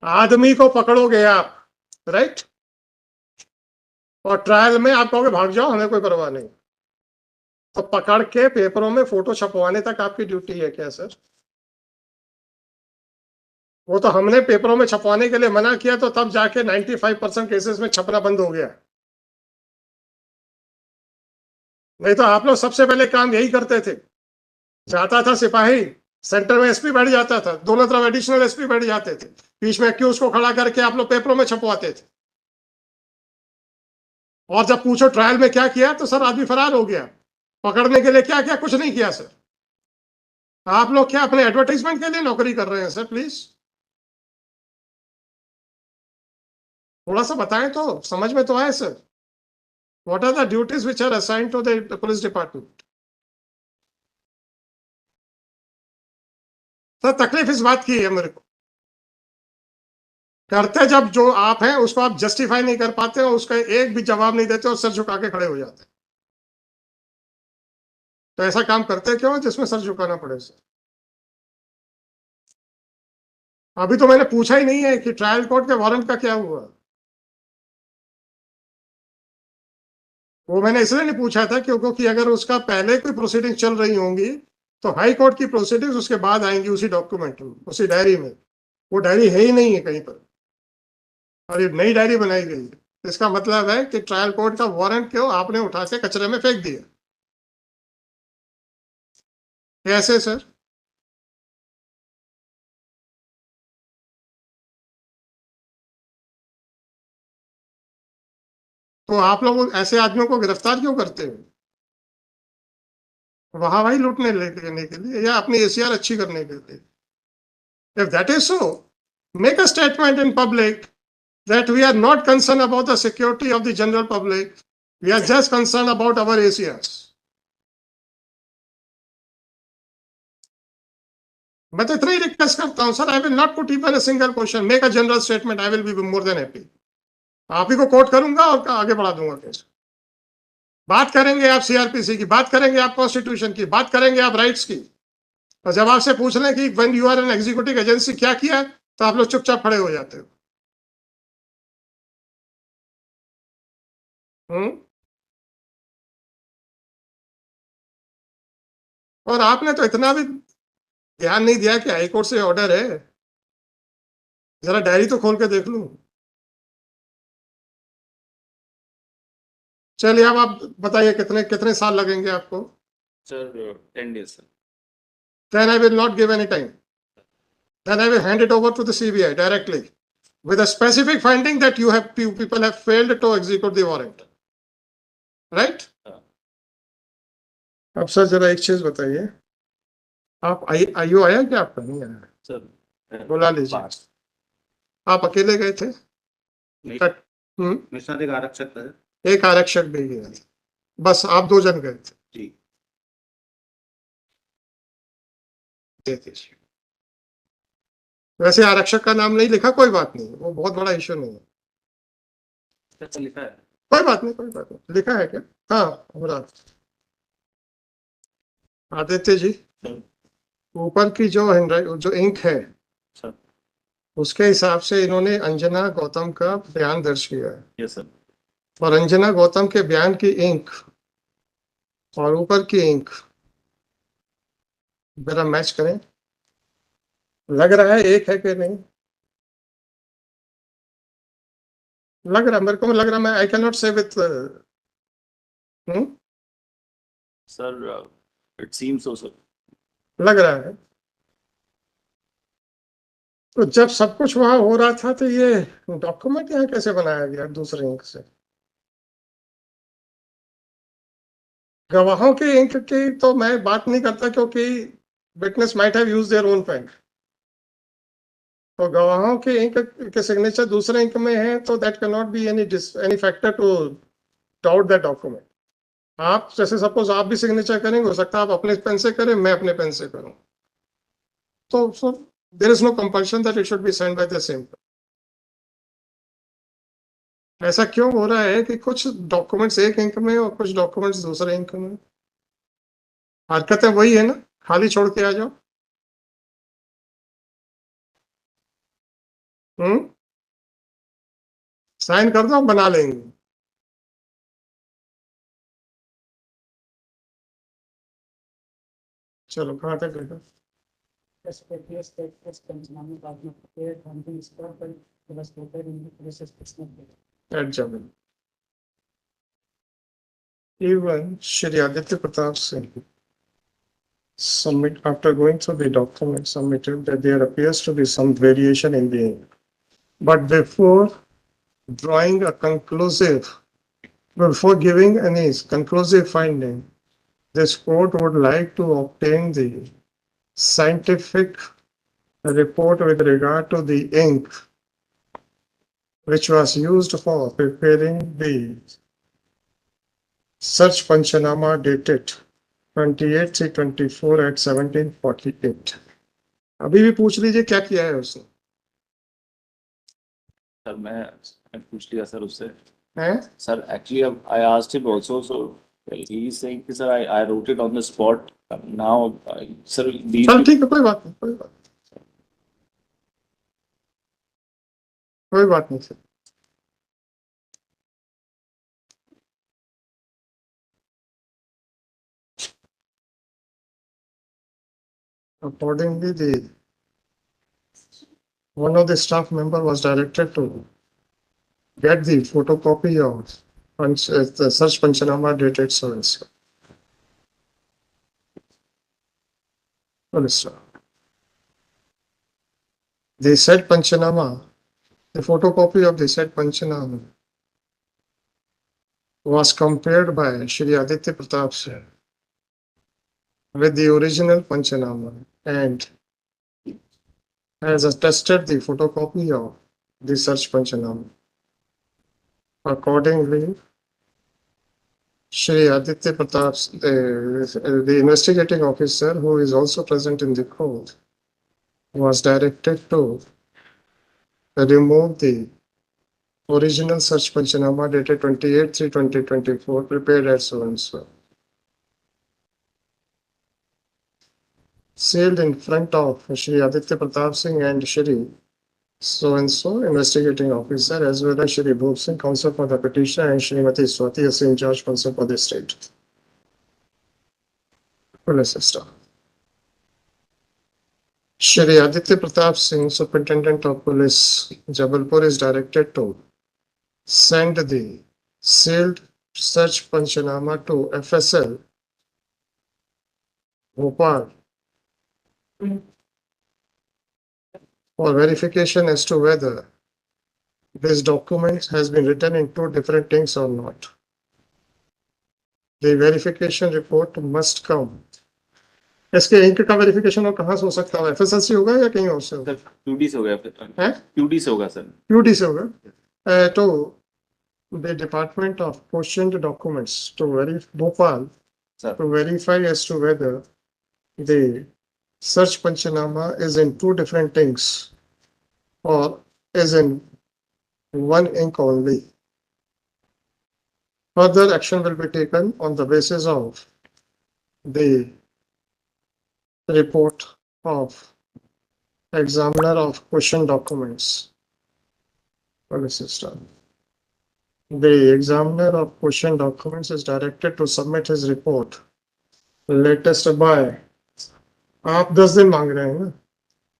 आदमी को पकड़ोगे आप, राइट, और ट्रायल में आप कहोगे भाग जाओ, हमें कोई परवाह नहीं, तो पकड़ के पेपरों में फोटो छपवाने तक आपकी ड्यूटी है क्या सर? वो तो हमने पेपरों में छपवाने के लिए मना किया, तो तब जाके 95% केसेस में छपना बंद हो गया। नहीं तो आप लोग सबसे पहले काम यही करते थे। जाता था सिपाही, सेंटर में एसपी बैठ जाता था, दोनों तरफ एडिशनल एसपी बैठ जाते थे, बीच में एक्यूज को खड़ा करके आप लोग पेपरों में छपवाते थे। और जब पूछो ट्रायल में क्या किया, तो सर आदमी फरार हो गया। पकड़ने के लिए क्या किया? कुछ नहीं किया सर। आप लोग क्या अपने एडवर्टाइजमेंट के लिए नौकरी कर रहे हैं सर? प्लीज थोड़ा सा बताएं तो समझ में तो आए sir. What are the duties which are assigned to the police department? Sir तकलीफ इस बात की है मेरे को, करते जब जो आप हैं उसको आप जस्टिफाई नहीं कर पाते हो, उसका एक भी जवाब नहीं देते और सर झुका के खड़े हो जाते हैं। तो ऐसा काम करते क्यों जिसमें सर झुकाना पड़े सर? अभी तो मैंने पूछा ही नहीं है कि ट्रायल कोर्ट के वारंट का क्या हुआ। वो मैंने इसलिए नहीं पूछा था क्योंकि अगर उसका पहले कोई प्रोसीडिंग चल रही होंगी तो हाई कोर्ट की प्रोसीडिंग्स उसके बाद आएंगी उसी डॉक्यूमेंट में, उसी डायरी में। वो डायरी है ही नहीं है कहीं पर, और ये नई डायरी बनाई गई है। इसका मतलब है कि ट्रायल कोर्ट का वारंट क्यों आपने उठा के कचरे में फेंक दिया? कैसे सर? तो आप लोग ऐसे आदमियों को गिरफ्तार क्यों करते हो? वहां वही लूटने लेने के लिए या अपनी एसीआर अच्छी करने के लिए? If that is so, make a statement in public that we are not concerned about the security of the general public. We are just concerned about our ACRs. मैं तो इतना ही रिक्वेस्ट करता हूं sir, I will not put even a single question, make a general statement, I will be more than happy. आप ही को coat करूंगा और आगे बढ़ा दूंगा केस। बात करेंगे आप सीआरपीसी की, बात करेंगे आप कॉन्स्टिट्यूशन की, बात करेंगे आप राइट्स की, और जब आपसे पूछ लें कि when you are an executive agency क्या किया, तो आप लोग चुपचाप खड़े हो जाते हो। हम्म। और आपने तो इतना भी ध्यान नहीं दिया कि हाईकोर्ट से ऑर्डर है। जरा डायरी तो खोल के देख लूं। चलिए अब आप बताइए कितने कितने साल लगेंगे आपको? Sir 10 days sir. Then I will not give any time. Then I will hand it over to the CBI directly with a specific finding that you people have failed to execute the warrant. Right? अब sir जरा एक चीज बताइए, आप आयु आया क्या आपका? नहीं आया सर बुला लीजिए। आप अकेले गए थे? मिश्रा एक आरक्षक था। एक आरक्षक भी गया था, बस आप दो जन गए थे? जी। दे दीजिए। वैसे आरक्षक का नाम नहीं लिखा, कोई बात नहीं, वो बहुत बड़ा इश्यू नहीं है। सर लिखा है। कोई बात नहीं, कोई बात नहीं, लिखा है क्या? हाँ हमारा आदित्य जी, ऊपर की जो जो इंक है सर। उसके हिसाब से इन्होंने अंजना गौतम का बयान दर्ज किया है। Yes sir. और अंजना गौतम के बयान की इंक और ऊपर की इंक जरा मैच करें, लग रहा है एक है कि नहीं? लग रहा मेरे को, लग रहा, मैं आई कैन नॉट से with sir it seems so sir. लग रहा है। तो जब सब कुछ वहां हो रहा था तो ये डॉक्यूमेंट यहाँ कैसे बनाया गया दूसरे इंक से? गवाहों के इंक की तो मैं बात नहीं करता क्योंकि witness might have used their own pen. तो गवाहों के इंक के सिग्नेचर दूसरे इंक में है तो that can not be any factor to doubt that document. आप जैसे सपोज आप भी सिग्नेचर करेंगे, हो सकता है आप अपने पेन से करें, मैं अपने पेन से करूं, तो there is no compulsion that it should be signed by the same. ऐसा क्यों हो रहा है कि कुछ डॉक्यूमेंट्स एक इंक में और कुछ डॉक्यूमेंट्स दूसरे इंक में? हरकतें वही है ना, खाली छोड़ के आ जाओ। साइन कर दो, बना लेंगे। चलो कहाँ तक गए? Adjournment. Even Shri Aditya Pratap Singh submit after going through the document submitted that there appears to be some variation in the ink. But before drawing a conclusive, before giving any conclusive finding, this court would like to obtain the scientific report with regard to the ink which was used for preparing the search Panchanama dated 28/3/24 at 17:48. अभी भी पूछ लीजिए क्या किया है उसने? Sir मैं पूछ लिया सर उससे। हैं? Sir, actually, I asked him also. So he is saying, sir, I wrote it on the spot. Now, sir, these. चल ठीक है, कोई बात नहीं, कोई बात नहीं sir. Accordingly, one of the staff member was directed to get the photocopy of the search Panchanama dated so and so. The said Panchanama, the photocopy of the said Panchanama was compared by Shri Aditya Pratap Singh with the original Panchanama and has attested the photocopy of the search Panchanama. Accordingly, Shri Aditya Pratap, the investigating officer who is also present in the court, was directed to remove the original search Panchanama dated 28/3/2024 prepared at so and so. Sealed in front of Shri Aditya Pratap Singh and Shri so and so investigating officer as well as Shri Bhop Singh, counsel for the petitioner, and Srimati Swati Asim, judge, counsel for the state. Police staff. Shri Aditya Pratap Singh, Superintendent of Police, Jabalpur, is directed to send the sealed search Panchanama to FSL Bhopal for verification as to whether this document has been written in two different inks or not. The verification report must come. इसके ink का verification और कहाँ से हो सकता है? FSL से होगा या कहीं और से होगा? सर क्यूडी से हो गया फिर। हैं? क्यूडी से होगा सर। क्यूडी से होगा। तो the Department of questioned documents to Bhopal to verify as to whether the search Panchanama is in two different inks or is in one ink only. Further action will be taken on the basis of the report of examiner of question documents. Police system. The examiner of question documents is directed to submit his report latest by, आप 10 दिन मांग रहे हैं ना?